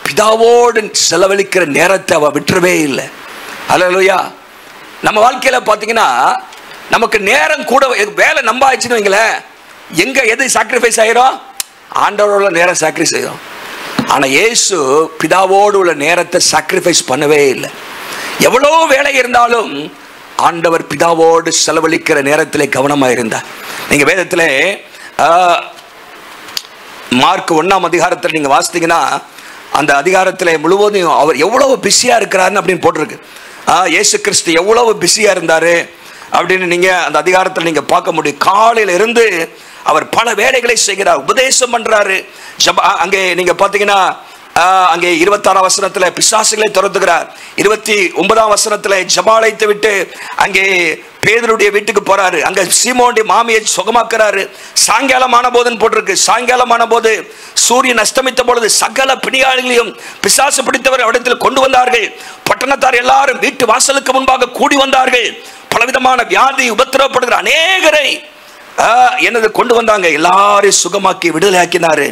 பிதாவோடு செலவழிக்கிற நேரத்தை அவர் விட்டுறவே இல்லை. அல்லேலூயா. நம்ம வாழ்க்கையில பாத்தீங்கன்னா நமக்கு நேரம் கூட, வேலை நம்ப ஆயிடுச்சுன்னு வைங்களேன், எது சாக்ரிஃபைஸ் ஆயிரும்? ஆண்டவரோட நேரம் சாக்ரிஃபைஸ் ஆயிரும். ஆனா இயேசு பிதாவோடு உள்ள நேரத்தை சாக்ரிஃபைஸ் பண்ணவே இல்லை. எவ்வளவு வேலை இருந்தாலும் ஆண்டவர் பிதாவோடு செலவழிக்கிற நேரத்திலே கவனமா இருந்தார். நீங்க வேதத்திலே மார்க் 1ஆம் அதிகாரத்தில் நீங்க வாசித்தீங்கன்னா, அந்த அதிகாரத்திலே முழுவதும் அவர் எவ்வளவு பிஸியா இருக்கிறாருன்னு அப்படின்னு போட்டிருக்கு. இயேசு கிறிஸ்து எவ்வளவு பிஸியா இருந்தாரு அப்படின்னு நீங்க அந்த அதிகாரத்தில் நீங்க பார்க்க முடியும். காலையில இருந்து அவர் பல வேலைகளை செய்கிறார், உபதேசம் பண்றாரு. அங்கே நீங்க பாத்தீங்கன்னா, அங்கே 26ஆம் வசனத்துல பிசாசுகளை துரத்துகிறார். 29ஆம் வசனத்துல ஜெபாலயத்தை விட்டு அங்கே பேதுருடைய வீட்டுக்கு போறாரு. அங்க சீமோனுடைய மாமியை சுகமாக்குறாரு. சாயங்காலமான போதுன்னு போட்டிருக்கு. சாயங்காலமான போது சூரியன் அஸ்தமித்த பொழுது சகல பிணியாளிகளையும் பிசாசு பிடித்தவர் இடத்தில் கொண்டு வந்தார்கள். பட்டணத்தார் எல்லாரும் வீட்டு வாசலுக்கு முன்பாக கூடி வந்தார்கள். பலவிதமான வியாதி உபத்திரவப்படுகிற அநேகரை கொண்டு வந்தாங்க. எல்லாரையும் சுகமாக்கி விடுதலை ஆக்கினாரு.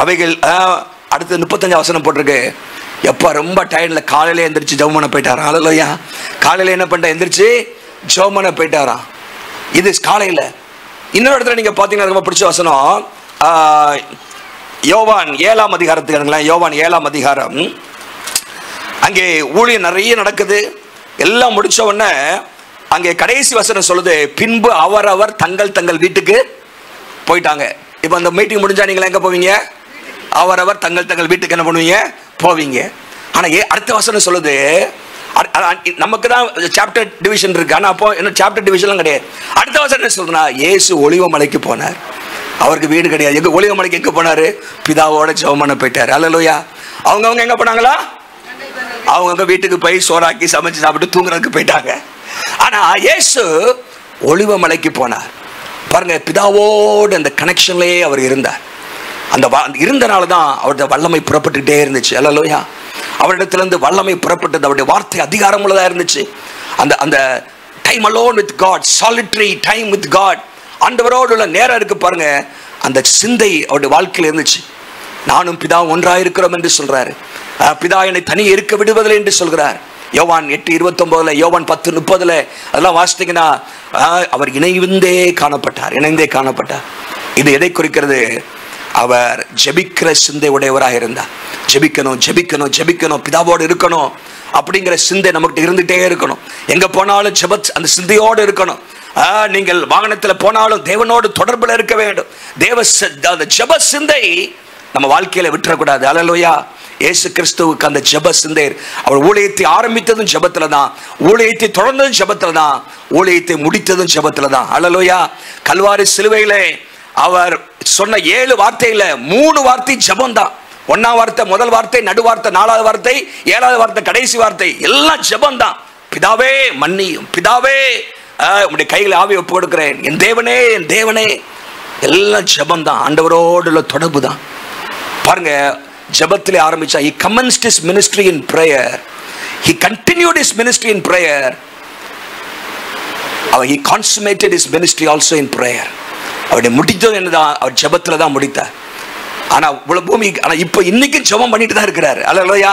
அவைகள் அடுத்து 35 வசனம் போட்டிருக்கு. எப்ப ரொம்ப டயர்ட்ல காலையில எந்திரிச்சு ஜெபம் பண்ண போயிட்டாராம். அல்லேலூயா. காலையில என்ன பண்ண எந்திரிச்சு ஜெபம் பண்ண போயிட்டாராம். இது காலையில. இன்னொரு இடத்துல நீங்க பாத்தீங்கன்னா ரொம்ப பிடிச்ச வசனம், யோவான் 7ஆம் அதிகாரத்துக்கு. யோவான் 7ஆம் அதிகாரம். அங்கே ஊழியம் நிறைய நடக்குது. எல்லாம் முடிச்ச உடனே அங்கே கடைசி வசனம் சொல்லுது, பின்பு அவரவர் தங்கள் தங்கள் வீட்டுக்கு போயிட்டாங்க. இப்ப அந்த மீட்டிங் முடிஞ்சா நீங்க எங்க போவீங்க? அவரவர் தங்கள் தங்கள் வீட்டுக்கு என்ன பண்ணுவீங்க? போவீங்க. ஆனா அடுத்த வசனம் சொல்லுது, நமக்கு தான் சாப்டர் டிவிஷன் இருக்கு, ஆனா அப்போ என்ன சாப்டர் டிவிஷன்லாம் கிடையாது. அடுத்த வசனம் என்ன சொல்றா, இயேசு ஒலிவ மலைக்கு போனார். அவருக்கு வீடு கிடையாது. எங்க ஒலிவ மலைக்கு எங்க போனாரு? பிதாவோட ஜெபம் பண்ண போயிட்டாரு. அல்லேலூயா. அவங்க எங்க போனாங்களா? அவங்க வீட்டுக்கு போய் சோறாக்கி சமைச்சு சாப்பிட்டு தூங்குறதுக்கு போயிட்டாங்க. ஆனா இயேசு ஒலிவ மலைக்கு போனார். பாருங்க, பிதாவோடு அந்த கனெக்ஷன்லயே அவர் இருந்தார். அந்த இருந்தனால தான் அவருடைய வல்லமை புறப்பட்டுட்டே இருந்துச்சு. அல்லேலூயா. அவரிடத்திலிருந்து வல்லமை புறப்பட்டது. அவருடைய வார்த்தை அதிகாரம் உள்ளதா இருந்துச்சு. அந்த time alone with God, solitary time with God, ஆண்டவரோடு உள்ள நேரம் இருக்கு பாருங்க. அந்த சிந்தை அவருடைய வாழ்க்கையில் இருந்துச்சு. நானும் பிதாவும் ஒன்றாயிருக்கிறோம் என்று சொல்றாரு. பிதா என்னை தனி இருக்க விடுவதில்லை என்று சொல்கிறார். யோவான் 8:29, யோவான் 10:30 அதெல்லாம் வாசித்தீங்கன்னா அவர் இணைந்தே காணப்பட்டார். இது எதை குறிக்கிறது? அவர் ஜெபிக்கிற சிந்தை உடையவராக இருந்தார். ஜெபிக்கணும், பிதாவோடு இருக்கணும் அப்படிங்கிற சிந்தை நமக்கு இருந்துட்டே இருக்கணும். எங்க போனாலும் அந்த சிந்தையோடு இருக்கணும். நீங்கள் வாகனத்தில் போனாலும் தேவனோடு தொடர்புல இருக்க வேண்டும். அந்த ஜெப சிந்தை நம்ம வாழ்க்கையில விட்டுறக்கூடாது. அல்லேலூயா. இயேசு கிறிஸ்துவுக்கு அந்த ஜெப சிந்தை. அவர் ஊழியத்தை ஆரம்பித்ததும் ஜெபத்துல தான், ஊழியத்தை தொடர்ந்ததும் ஜெபத்துல தான், ஊழியத்தை முடித்ததும் ஜெபத்துல தான். அல்லேலூயா. கல்வாரி சிலுவையிலே அவர் சொன்ன 7 வார்த்தையில 3 வார்த்தை ஜெபம் தான். ஒன்னாம் வார்த்தை முதல் வார்த்தை, நடு வார்த்தை நாலாவது வார்த்தை, ஏழாவது வார்த்தை கடைசி வார்த்தை, எல்லாம் ஜெபம் தான். பிதாவே மன்னியும், பிதாவே உங்களுடைய கைகளை ஆவி ஒப்பு கொடுக்கிறேன், என் தேவனே என் தேவனே, எல்லாம் ஜெபம் தான், ஆண்டவரோடு உள்ள தொடர்பு தான். பாருங்க, ஜெபத்திலே ஆரம்பிச்சா he commenced his ministry in prayer, he continued his ministry in prayer, he consummated his ministry also in prayer. அவருடைய முடித்தது என்னதான்? அவர் ஜெபத்துல தான் முடித்தார். ஆனா பூமி, ஆனா இப்போ இன்னைக்கும் ஜெபம் பண்ணிட்டு தான் இருக்கிறார். அல்லேலூயா.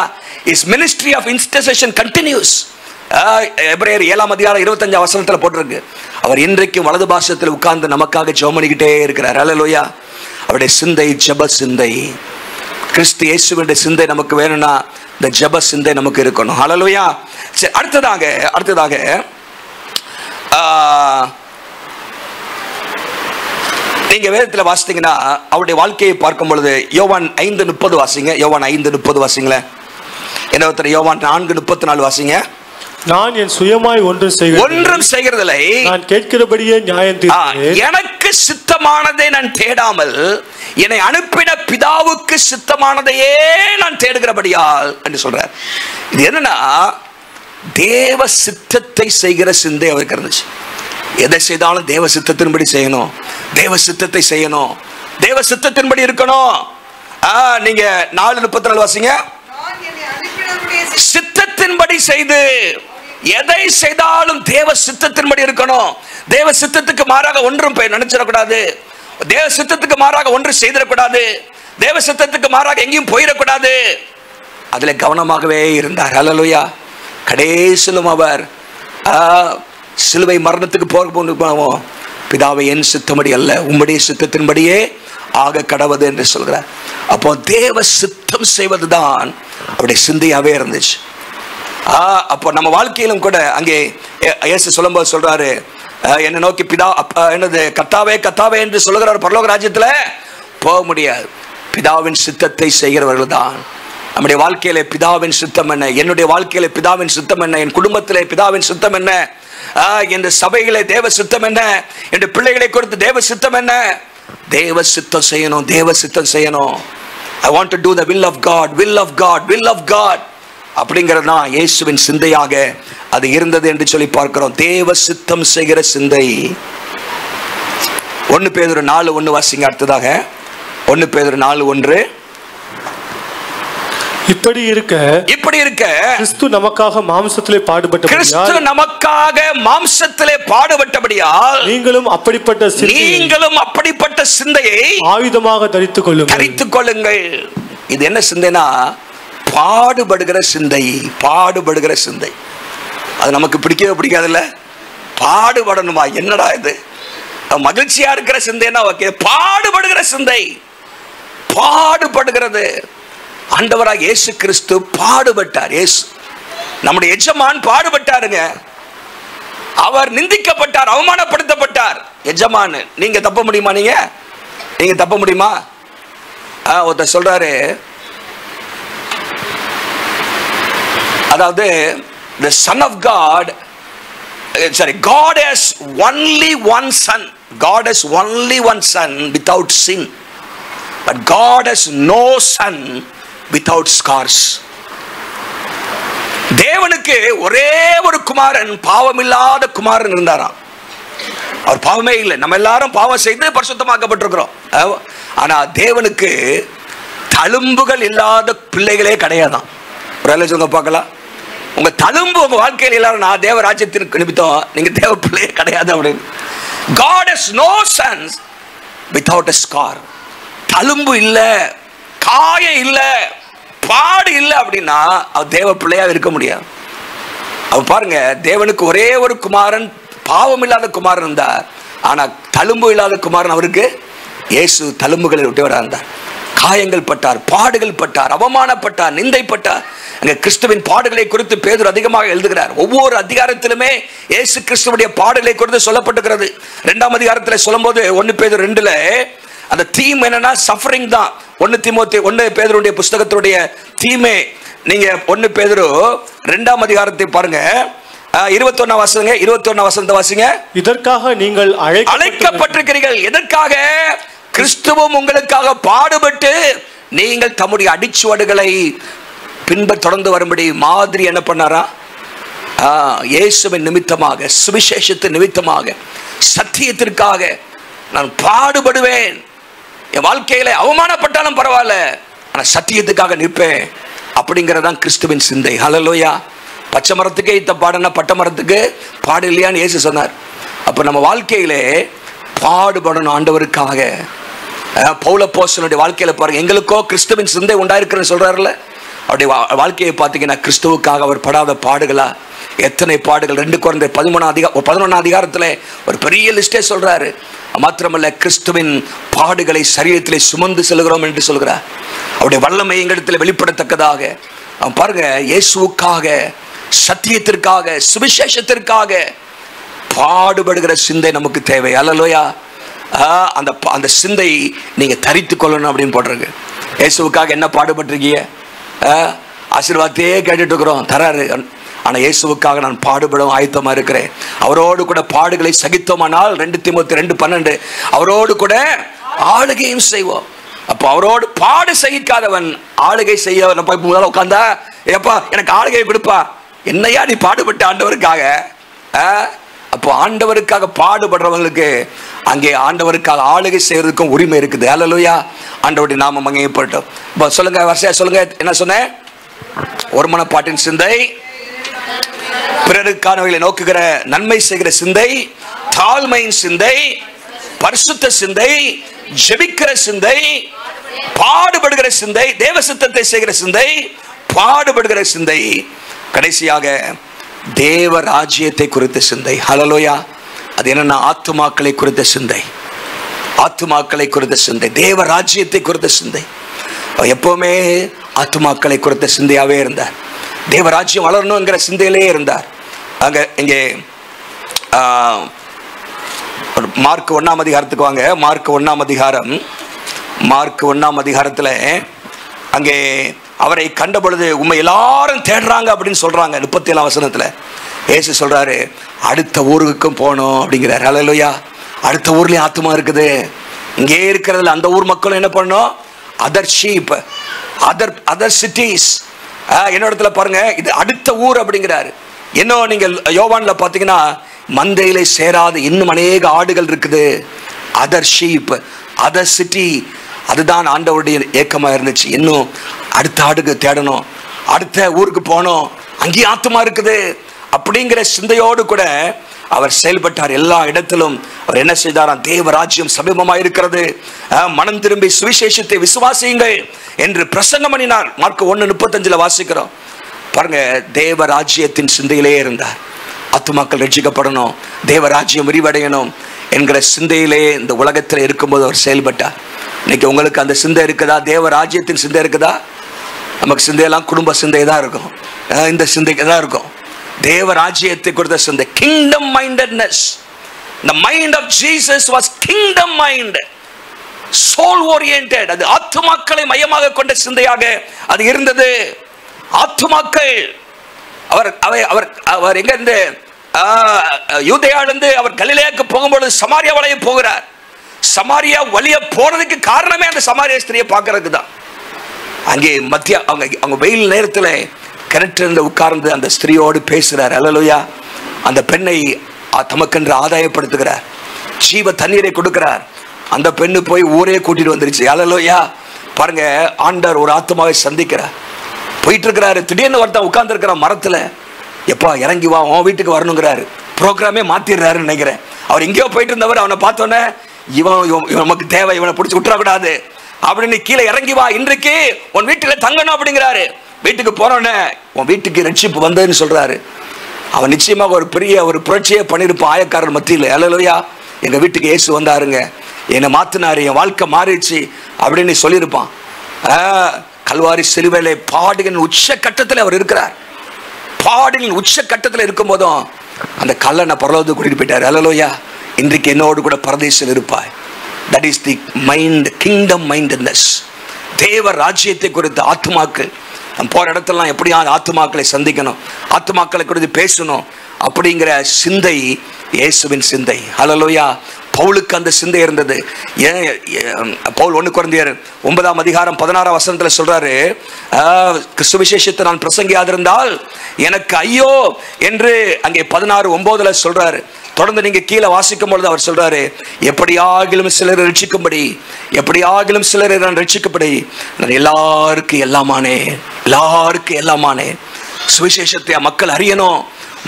his ministry of intercession continues. எபிரேயர் 7ஆம் அதிகாரம் 25ஆம் வசனத்துல போட்டிருக்கு, அவர் இன்றைக்கும் வலது பாசத்தில் உட்கார்ந்து நமக்காக ஜெபம் பண்ணிக்கிட்டே இருக்கிறார். அல்லேலூயா. அவருடைய சிந்தை ஜெப சிந்தை, கிறிஸ்து இயேசுவினுடைய சிந்தை நமக்கு வேணும்னா இந்த ஜெப சிந்தை நமக்கு இருக்கணும். அல்லேலூயா. சரி, அடுத்ததாக நீங்க வேதத்தில் வாசித்தீங்கன்னா அவருடைய வாழ்க்கையை பார்க்கும் பொழுது யோவான் 5:30 வாசிங்க. யோவான் 5:30 வாசிங்களேன். என்ன ஒருத்தர் யோவான் 4:34 வாசிங்க. நான் என் சுயமாய் ஒன்றும் செய்கிறதில்லை, நான் கேட்கிறபடியே நியாயம் தீர்க்கிறேன். எனக்கு சித்தமானதை நான் தேடாமல் என்னை அனுப்பின பிதாவுக்கு சித்தமானதையே நான் தேடுகிறபடியால் என்று சொல்றார். இது என்னன்னா, தேவ சித்தத்தை செய்கிற சிந்தை அவருக்கு இருந்துச்சு. எதை செய்தாலும் தேவ சித்தத்தின்படி செய்யணும், தேவ சித்தத்தை செய்யணும், தேவ சித்தத்தின்படி இருக்கணும். நீங்க 4:34 வாசிங்க. சித்தத்தின்படி செய்து, எதை செய்தாலும் தேவ சித்தத்தின்படி இருக்கணும். தேவ சித்தத்துக்கு மாறாக ஒன்றும் நினைச்சிடக்கூடாது, தேவ சித்தத்துக்கு மாறாக ஒன்று செய்திடக்கூடாது, தேவ சித்தத்துக்கு மாறாக எங்கேயும் போயிடக்கூடாது. அதுல கவனமாகவே இருந்தார். அல்லேலூயா. கடைசிலும் அவர் சிலுவை மரணத்துக்கு போவோம், பிதாவை என் சித்தப்படி அல்ல உம்முடைய சித்தத்தின்படியே ஆக கடவது என்று சொல்கிறார். அப்போ தேவ சித்தம் செய்வதுதான் அவருடைய சிந்தையாவே இருந்துச்சு. அப்போ நம்ம வாழ்க்கையிலும் கூட அங்கே இயேசு சொல்லும்போது சொல்றாரு, என்னை நோக்கி பிதா என்னது கர்த்தாவே கர்த்தாவே என்று சொல்லுகிறார், பரலோக ராஜ்யத்துல போக முடியாது. பிதாவின் சித்தத்தை செய்கிறவர்கள் தான். நம்முடைய வாழ்க்கையில பிதாவின் சித்தம் என்ன, என்னுடைய வாழ்க்கையில பிதாவின் சித்தம் என்ன, என் குடும்பத்திலே பிதாவின் சித்தம் என்ன, என் சபைகளே தேவ சித்தம் என்ன, என் பிள்ளைகளை கொடுத்து தேவ சித்தம் என்ன, தேவ சித்தம் செய்யணும், தேவ சித்தம் செய்யணும். I want to do the will of God, will of God, will of God. அப்படிங்கிறது தான் இயேசுவின் சிந்தையாக அது இருந்தது என்று சொல்லி பார்க்கிறோம். தேவ சித்தம் செய்கிற சிந்தை. 1 பேதுரு 4:1 வாசிங்க. அடுத்ததாக 1 பேதுரு 4:1. இப்படி இருக்க கிறிஸ்து நமக்காக மாம்சத்திலே பாடுபட்டபடியால் நீங்களும் அப்படிப்பட்ட சிந்தையை ஆயுதமாக தரித்துக் கொள்ளுங்கள். இது என்ன சிந்தைனா, பாடுபடுகிற சிந்தை. பாடுபடுகிற சிந்தை அது நமக்கு பிடிக்கவே பிடிக்காதுல்ல. பாடுபடணுமா, என்னடா இது, மகிழ்ச்சியா இருக்கிற சிந்தைனா ஓகே. பாடுபடுகிற சிந்தை, பாடுபடுகிறது. ஆண்டவராக இயேசு கிறிஸ்து பாடுபட்டார். இயேசு நம்முடைய எஜமான் பாடுபட்டாருங்க. அவர் நிந்திக்கப்பட்டார், அவமானப்படுத்தப்பட்டார். எஜமான். நீங்க தப்ப முடியுமா? நீங்க தப்ப முடியுமா? ஒருத்தர் சொல்றாரு, அதாவது the son of God, God has only one son. God has only one son without sin, but God has no son without scars. தேவனுக்கு ஒரே ஒரு குமாரன், பாவமில்லாத குமாரன் இருந்தாராம். அவர் பாவமே இல்லை. நம்ம எல்லாரும் பாவம் செய்து பரிசுத்தமாக்கப்பட்டிருக்கிறோம். ஆனா தேவனுக்கு தழும்புகள் இல்லாத பிள்ளைகளே கிடையாதான். சொல்லுங்க பார்க்கலாம். உங்க தழும்பு உங்க வாழ்க்கையில் எல்லாரும் நான் தேவ ராஜ்யத்திற்கு நிமித்தம், நீங்க தேவ பிள்ளையே கிடையாது அப்படின்னு. God has no sons without a scar. தழும்பு இல்ல, காயம் இல்ல, பாடு இல்லை அப்படின்னா அவர் தேவ பிள்ளையா இருக்க முடியாது. அவ பாருங்க, தேவனுக்கு ஒரே ஒரு குமாரன், பாவம் இல்லாத குமாரன் இருந்தார். ஆனா தழும்பு இல்லாத குமாரன் அவருக்கு இயேசு தழும்புகளை விட்டவராக இருந்தார். காயங்கள் பட்டார், பாடுகள் பட்டார், அவமானப்பட்டார், நிந்தைப்பட்டார். அங்க கிறிஸ்துவின் பாடுகளை குறித்து பேதுரு அதிகமாக எழுதுகிறார். ஒவ்வொரு அதிகாரத்திலுமே இயேசு கிறிஸ்துவுடைய பாடுகளை குறித்து சொல்லப்பட்டிருக்கிறது. 2ஆம் அதிகாரத்தில் சொல்லும் போது 1 பேதுரு 2ல அந்த தீம் என்னன்னா சஃபரிங் தான். 1 பேதுருடைய புஸ்தகத்துடைய தீமே. நீங்க 1 பேதுரு 2ஆம் அதிகாரத்தை பாருங்க, 21 வாசங்க, 21 வசனத்தை வாசிங்க. இதற்காக நீங்கள் அழைக்கப்பட்டிருக்கிறீர்கள். எதற்காக? கிறிஸ்துவும் உங்களுக்காக பாடுபட்டு நீங்கள் தம்முடைய அடிச்சுவடுகளை பின்ப தொடர்ந்து வரும்படி மாதிரி என்ன பண்ணாரா? இயேசுவின் நிமித்தமாக, சுவிசேஷத்தின் நிமித்தமாக, சத்தியத்திற்காக நான் பாடுபடுவேன். என் வாழ்க்கையில அவமானப்பட்டாலும் பரவாயில்ல, ஆனால் சத்தியத்துக்காக நிற்பேன் அப்படிங்கிறதான் கிறிஸ்துவின் சிந்தை. ஹல்லேலூயா. பச்சை மரத்துக்கே இத்த பாடுனா பட்டை மரத்துக்கு பாடு இல்லையான்னு இயேசு சொன்னார். அப்போ நம்ம வாழ்க்கையிலே பாடுபடணும் ஆண்டவருக்காக. பவுல் அப்போஸ்தலனுடைய வாழ்க்கையில பாருங்க, எங்களுக்கோ கிறிஸ்துவின் சிந்தை உண்டாயிருக்குன்னு சொல்றாருல்ல. அவருடைய வாழ்க்கையை பார்த்தீங்கன்னா கிறிஸ்துவுக்காக அவர் படாத பாடுகளா, எத்தனை பாடுகள். 2 கொரிந்தியர் 11ஆம் அதிகாரத்தில் ஒரு பெரிய லிஸ்டே சொல்றாரு. மாத்திரமல்ல, கிறிஸ்துவின் பாடுகளை சரீரத்திலே சுமந்து செல்கிறோம் என்று சொல்கிறார். அவருடைய வல்லமை எங்களிடத்தில் வெளிப்படத்தக்கதாக பாருங்க, இயேசுவுக்காக, சத்தியத்திற்காக, சுவிசேஷத்திற்காக பாடுபடுகிற சிந்தை நமக்கு தேவை. அல்லேலூயா. அந்த சிந்தை நீங்க தரித்து கொள்ளணும் அப்படின்னு போட்டிருக்கு. இயேசுவுக்காக என்ன பாடுபட்டிருக்கீங்க? ஆசீர்வாதத்தையே கேட்டுட்டு இருக்கிறோம், தராரு. ஆனால் இயேசுவுக்காக நான் பாடுபடவும் ஆயத்தமாக இருக்கிறேன். அவரோடு கூட பாடுகளை சகித்தோமானால் 2 தீமோத்தேயு 2:12 அவரோடு கூட ஆளுகையும் செய்வோம். அப்போ அவரோடு பாடு சகிக்காதவன் ஆளுகை செய்ய முதல்ல உட்காந்தா, ஏப்பா எனக்கு ஆளுகை கொடுப்பா, என்னையா நீ பாடுபட்ட ஆண்டவருக்காக? அப்போ ஆண்டவருக்காக பாடுபடுறவங்களுக்கு அங்கே ஆண்டவருக்காக ஆளுகை செய்யறதுக்கும் உரிமை இருக்குது. அல்லேலூயா. ஆண்டவருடைய நாமம் மகிமைப்படட்டும். இப்போ சொல்லுங்க, வரிசையா சொல்லுங்க. என்ன சொன்னேன்? ஒருமனப்பாட்டின் சிந்தை, பிறருக்கானவர்களை நோக்குகிற நன்மை செய்கிற சிந்தை, தாழ்மையின் சிந்தை, பரிசுத்த சிந்தை, ஜெபிக்கிற சிந்தை, பாடுபடுகிற சிந்தை, தேவ சித்தத்தை செய்கிற சிந்தை, பாடுபடுகிற சிந்தை, கடைசியாக தேவ ராஜ்யத்தை குறித்த சிந்தை. ஹல்லேலூயா. அது என்னன்னா ஆத்துமாக்களை குறித்த சிந்தை, ஆத்துமாக்களை குறித்த சிந்தை, தேவ ராஜ்யத்தை குறித்த சிந்தை. எப்பவுமே ஆத்துமாக்களை குறித்த சிந்தையாவே இருந்தார். தேவராஜ்யம் வளரணுங்கிற சிந்தையிலே இருந்தார். அங்க இங்கே மார்க் 1ஆம் அதிகாரத்துக்கு வாங்க. மார்க் 1ஆம் அதிகாரம், மார்க் 1ஆம் அதிகாரத்தில் அங்கே அவரை கண்ட பொழுது உண்மை எல்லாரும் தேடுறாங்க அப்படின்னு சொல்றாங்க. 37ஆம் வசனத்தில் இயேசு சொல்றாரு, அடுத்த ஊருக்கும் போகணும் அப்படிங்கிறார். ஹல்லேலூயா. அடுத்த ஊர்லயும் ஆத்துமா இருக்குது. இங்கே இருக்கிறதுல அந்த ஊர் மக்களும் என்ன பண்ணணும்? Other sheep, other cities. என்னோடத்துல பாருங்க, இது அடுத்த ஊர் அப்படிங்கிறாரு. இன்னும் நீங்கள் யோவான்ல பாத்தீங்கன்னா, மந்தையிலே சேராத இன்னும் அநேக ஆடுகள் இருக்குது. Other sheep, other city. அதுதான் ஆண்டவருடைய ஏக்கமா இருந்துச்சு. இன்னும் அடுத்த ஆடுக்கு தேடணும், அடுத்த ஊருக்கு போகணும், அங்கேயும் ஆத்துமா இருக்குது அப்படிங்கிற சிந்தையோடு கூட அவர் செயல்பட்டார். எல்லா இடத்திலும் அவர் என்ன செய்தாராம்? தேவராஜ்யம் சமீபமாக இருக்கிறது, மனம் திரும்பி சுவிசேஷத்தை விசுவாசியுங்கள் என்று பிரசங்கம் பண்ணினார். மார்க் 1:35 வாசிக்கிறோம். பாருங்க, தேவராஜ்யத்தின் சிந்தையிலே இருந்தார். ஆத்துமாக்கள் ரட்சிக்கப்படணும், தேவராஜ்யம் விரிவடையணும் என்கிற சிந்தையிலே இந்த உலகத்தில் இருக்கும்போது அவர் செயல்பட்டார். இன்னைக்கு உங்களுக்கு அந்த சிந்தை இருக்குதா? தேவராஜ்யத்தின் சிந்தை இருக்குதா? நமக்கு சிந்தையெல்லாம் குடும்ப சிந்தை தான் இருக்கும், இந்த சிந்தைக்கு தான் இருக்கும். தேவராஜ்யத்தை குறித்த சிந்தை, kingdom mindedness. The mind of Jesus was kingdom mind, soul oriented. அது ஆத்துமாக்களை மையமாக கொண்ட சிந்தையாக அது இருந்தது. ஆத்துமாக்கள். அவர் அவர் அவர் எங்க இருந்து யூதேயாவிலிருந்து அவர் கலிலேயாவுக்கு போகும்போது சமாரியா வழியே போகிறார். சமாரியா வழிய போறதுக்கு காரணமே அந்த சமாரியா ஸ்திரியை பார்க்கறதுக்கு தான். அங்கே மத்திய அவங்க வெயில் நேரத்தில் கிணற்றிலிருந்து உட்கார்ந்து அந்த ஸ்திரியோடு பேசுகிறார். அல்லேலூயா. அந்த பெண்ணை தமக்கென்று ஆதாயப்படுத்துகிறார், ஜீவ தண்ணீரை கொடுக்கிறார். அந்த பெண்ணு போய் ஊரே கூட்டிட்டு வந்துருச்சு. அல்லேலூயா. பாருங்க, ஆண்டவர் ஒரு ஆத்மாவை சந்திக்கிறார். போயிட்டு இருக்கிறாரு, திடீர்னு ஒருத்தன் உட்கார்ந்து இருக்கிற மரத்துல, எப்பா இறங்கி வா, உன் வீட்டுக்கு வரணுங்கிறாரு. ப்ரோக்ராமே மாத்திடுறாருன்னு நினைக்கிறேன். அவர் எங்கேயோ போயிட்டு இருந்தவர், அவனை பார்த்தோன்னே இவன் நமக்கு தேவை, இவனை பிடிச்சி விட்டுறக்கூடாது அப்படின்னு கீழே இறங்கி வா, இன்றைக்கு உன் வீட்டுல தங்கணும் அப்படிங்கிறாரு. வீட்டுக்கு போனோடனே உன் வீட்டுக்கு ரட்சிப்பு வந்ததுன்னு சொல்றாரு. அவன் நிச்சயமாக ஒரு பெரிய ஒரு புரட்சியே பண்ணிருப்பான் ஆயக்காரர் மத்தியில். அல்லேலூயா. எங்க வீட்டுக்கு இயேசு வந்தாருங்க, என்னை மாத்தினாரு, என் வாழ்க்கை மாறிடுச்சு அப்படின்னு சொல்லியிருப்பான். கல்வாரி சிலுவையிலே பாடுகளின் உச்ச கட்டத்தில் அவர் இருக்கிறார். பாடுகளின் உச்ச கட்டத்தில் இருக்கும் போதும் அந்த கல்லனை பரலோகத்துக்கு கூட்டிட்டு போயிட்டார். அல்லேலூயா. இன்றைக்கு என்னோடு கூட பரதேசில் இருப்பாய். That is the mind, kingdom mindedness. தேவ ராஜ்யத்தை குறித்த ஆத்துமாக்கள். நம்ம போற இடத்துலாம் எப்படியாவது ஆத்துமாக்களை சந்திக்கணும், ஆத்துமாக்களை குறித்து பேசணும் அப்படிங்கிற சிந்தை இயேசுவின் சிந்தை. ஹல்லேலூயா. பவுலுக்கு அந்த சிந்தை இருந்தது. பவுல் 1 கொரிந்தியர் 9ஆம் அதிகாரம் 16ஆம் வசனத்துல சொல்றாரு, கிறிஸ்து விசேஷத்தை நான் பிரசங்கியாதிருந்தால் எனக்கு ஐயோ என்று அங்கே 16:9 சொல்றாரு. தொடர்ந்து நீங்க கீழே வாசிக்கும் பொழுது அவர் சொல்றாரு, எப்படியாகிலும் சிலர் ரட்சிக்கும்படி, எப்படியாகிலும் சிலர் நான் ரட்சிக்கப்படி நான் எல்லாருக்கும் எல்லாமானே. சுவிசேஷத்தை மக்கள் அறியணும்,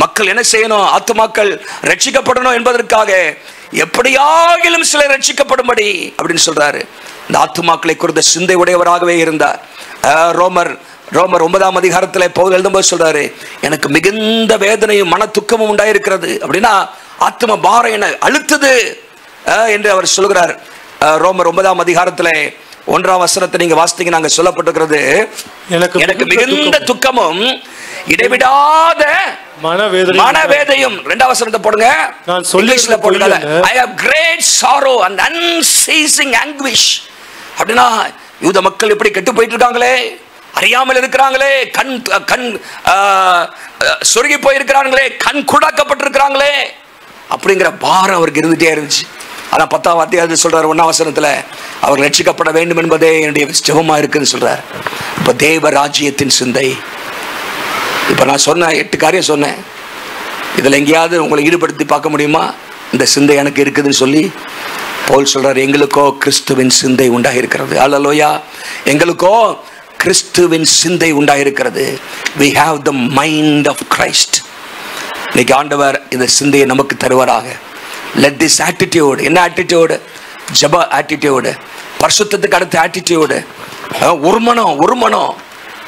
மக்கள் என்ன செய்யணும், ஆத்துமாக்கள் ரட்சிக்கப்படணும் என்பதற்காக எப்படியாகிலும் சிலர் ரட்சிக்கப்படும்படி அப்படின்னு சொல்றாரு. இந்த ஆத்துமாக்களை குறித்த சிந்தை உடையவராகவே இருந்தார். ரோமர் 9ஆம் அதிகாரத்தில் பவுல் எழுதும்போது சொல்றாரு, எனக்கு மிகுந்த வேதனையும் மன துக்கமும் உண்டாயிருக்கிறது. அப்படின்னா ஆத்ம பாரம் என்ன அழுத்தது என்று அவர் சொல்கிறார். ரோமர் 9ஆம் அதிகாரத்தில் 1ஆம் வசனத்தை நீங்க வாசித்தீங்க, நாங்க சொல்லப்பட்டிருக்கிறது, எனக்கு மிகுந்த துக்கமும் இடைவிடாத மனவேதையும். 2ஆம் வசனத்தை போடுங்க, நான் இங்கிலீஷ்ல போடுங்க, I have great sorrow and unceasing anguish. அப்படின்னா யூத மக்கள் எப்படி கெட்டு போயிட்டு இருக்காங்களே, அறியாமல் இருக்கிறாங்களே, கண் சொருகி போயிருக்கிறாங்களே, கண் குடாக்கப்பட்டிருக்கிறாங்களே அப்படிங்கிற பாரம் அவருக்கு இருந்துட்டே இருந்துச்சு. ஆனா 10ஆம் அத்தியாயத்தில் சொல்றாரு 1ஆம் வசனத்துல, அவர் ரட்சிக்கப்பட வேண்டும் என்பதே என்னுடைய ஜெபமா இருக்குன்னு சொல்றாரு. இப்ப தேவ ராஜ்யத்தின் சிந்தை, இப்ப நான் சொன்ன 8 காரியம் சொன்னேன், இதுல எங்கேயாவது உங்களை ஈடுபடுத்தி பார்க்க முடியுமா? இந்த சிந்தை எனக்கு இருக்குதுன்னு சொல்லி பவுல் சொல்றாரு, எங்களுக்கோ கிறிஸ்துவின் சிந்தை உண்டாயிருக்கிறது. அல்லேலூயா, எங்களுக்கோ கிறிஸ்துவின் சிந்தை உண்டாயிருக்கிறது. we have the mind of Christ. இன்னைக்கு ஆண்டவர் இந்த சிந்தையை நமக்கு தருவாராக. let this attitude, என்ன attitude? ஜெப attitude, பரிசுத்தத்துக்கு அடுத்த attitude, ஒரு மனம்.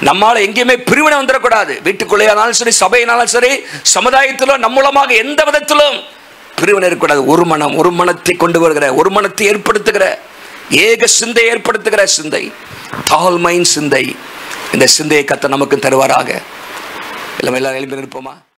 நம்மால எங்கேயுமே பிரிவினை வந்துடக்கூடாது. வீட்டுக்குள்ளேயானாலும் சரி, சபையினாலும் சரி, சமுதாயத்திலும் நம் மூலமாக எந்த விதத்திலும் பிரிவினை இருக்கக்கூடாது. ஒரு மனத்தை கொண்டு வருகிற, ஒரு மனத்தை ஏற்படுத்துகிற, ஏக சிந்தை ஏற்படுத்துகிற சிந்தை, தாழ்மையின் சிந்தை, இந்த சிந்தையை கர்த்தர் நமக்கு தருவாராக. எல்லாரும் எழுப்பி நிற்போமா?